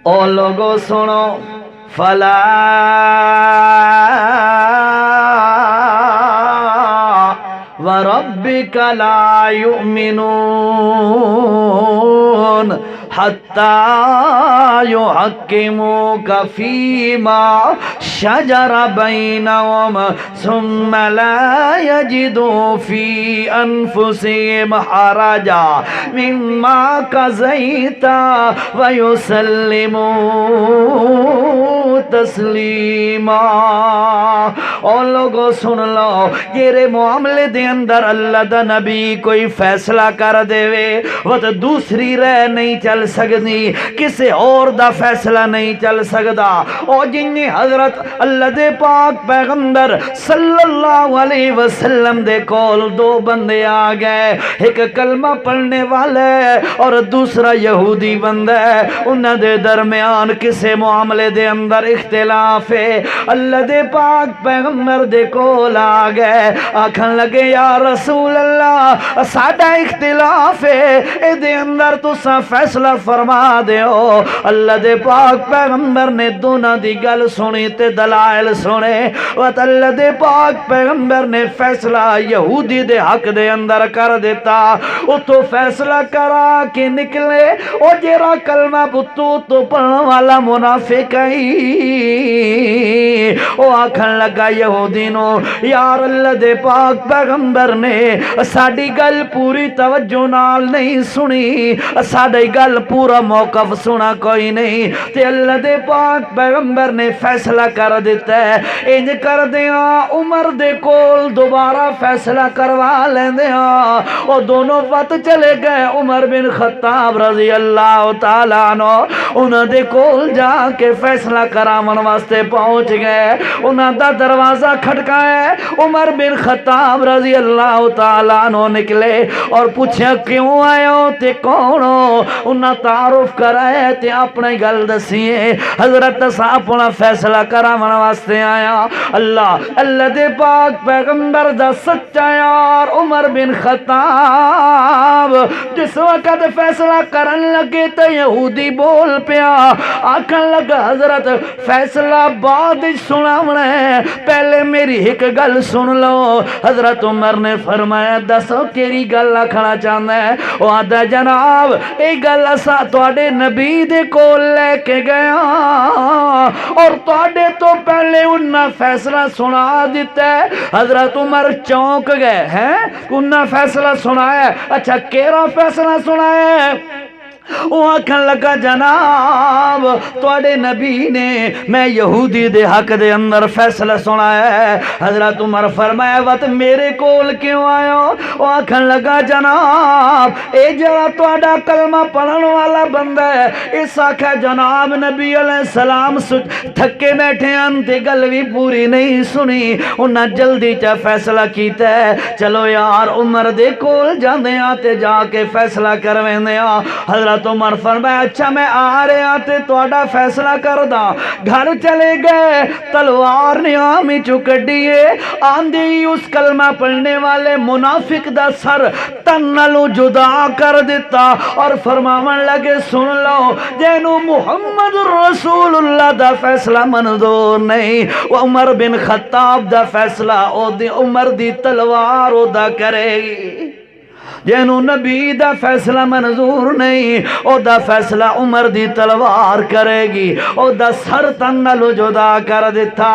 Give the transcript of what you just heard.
او لوگو سنو فلا وربک لا یؤمنون حتی یحکموک فیما شجر بینہم ثم لا یجدوا فی انفسہم حرجا مما قضیت ویسلموا تسلیما۔ اور لوگوں سن لو، یہ معاملے دے اندر اللہ دا نبی کوئی فیصلہ کر دے وہ تو دوسری رہ نہیں چل سکتی، کسی اور دا فیصلہ نہیں چل سکتا۔ اور جن حضرت اللہ دے پاک پیغمبر صلی اللہ علیہ وسلم دے کول دو بندے آ گئے، ایک کلمہ پڑھنے والے اور دوسرا یہودی بندہ ہے، انہاں دے درمیان کسی معاملے دے اندر اختلاف ہے۔ اللہ دے پاک پیغمبر دے کول آ گئے، آکھن لگے یا رسول اللہ ساڈا اختلاف ہے، اے دے اندر تساں فیصلہ فرما دیو۔ اللہ دے پاک پیغمبر نے دونوں دی گل سنی تے دلائل سنے، اور اللہ دے پاک پیغمبر نے فیصلہ یہودی دے حق دے اندر کر دیتا۔ او تو فیصلہ کرا کے نکلے او جیرا کلمہ پتو تو پڑھنے والا منافق ہی او آکھن لگا یہودی نو یار اللہ دے پاک پیغمبر نے ساڈی گل پوری توجہ نال نہیں سنی، ساڈی گل پورا موقف سنا کوئی نہیں، تے اللہ دے پاک پیغمبر نے فیصلہ کر دیتا ہے انج کر دیاں عمر دے کول دوبارہ فیصلہ کروا لیندیاں۔ اور دونوں وقت چلے گئے، عمر بن خطاب رضی اللہ تعالیٰ عنہ انہاں دے کول جا کے فیصلہ کراون واسطے پہنچ گئے، انہاں دا دروازہ کھٹکایا، عمر بن خطاب رضی اللہ تعالیٰ عنہ نکلے اور پوچھا کیوں آئے ہو تے کون ہو؟ انہاں تعارف کرائے تے اپنے گل دسیے حضرت سا اپنا فیصلہ کراون واسطے آیا۔ اللہ دے پاک پیغمبر دا سچا یار عمر بن خطاب جس وقت فیصلہ کرن لگے تے یہودی بول پیا، آکھن لگا حضرت فیصلہ بعد سناونا ہے، پہلے میری ایک گل سن لو۔ حضرت عمر نے فرمایا دسو کیری گل آکھنا چاہتا ہے؟ وہ آدھا جناب اے گل اسا تواڈے نبی دے کول لے کے گیا اور تواڈے تو پہلے انہاں فیصلہ سنا دیتا ہے۔ حضرت عمر چونک گئے ہیں، انہاں فیصلہ سنایا، اچھا کیرا فیصلہ سنایا ہے؟ وہ آکھن لگا جناب تواڈے نبی نے میں یہودی دے حق دے اندر فیصلہ سنایا ہے۔ حضرت عمر فرمایا وقت میرے کول کیوں آیا ہو؟ وہ آکھن لگا جناب اے جڑا تواڈا کلمہ پڑھن والا بندہ ہے اس آکھا جناب نبی علیہ السلام تھکے بیٹھے ہیں تے گل بھی پوری نہیں سنی، انہاں جلدی چا فیصلہ کیتا ہے، چلو یار عمر دے کول جاندے ہاں تے جا کے فیصلہ کرویندے ہاں۔ حضرت عمر فرمایا اچھا میں آ رہے آتے تواڈا فیصلہ کر دا۔ گھر چلے گئے، تلوار نے آمی چکڑیے، آندھی اس کلمہ پڑھنے والے منافق دا سر تنلو جدا کر دیتا اور فرماون لگے سن لو جینو محمد رسول اللہ دا فیصلہ منظور نہیں، وہ عمر بن خطاب دا فیصلہ او دی عمر دی تلوار او دا کرے گی، جینو نبی دا فیصلہ منظور نہیں او دا فیصلہ عمر دی تلوار کرے گی، او دا سر تن نالو جدا کر دیتا۔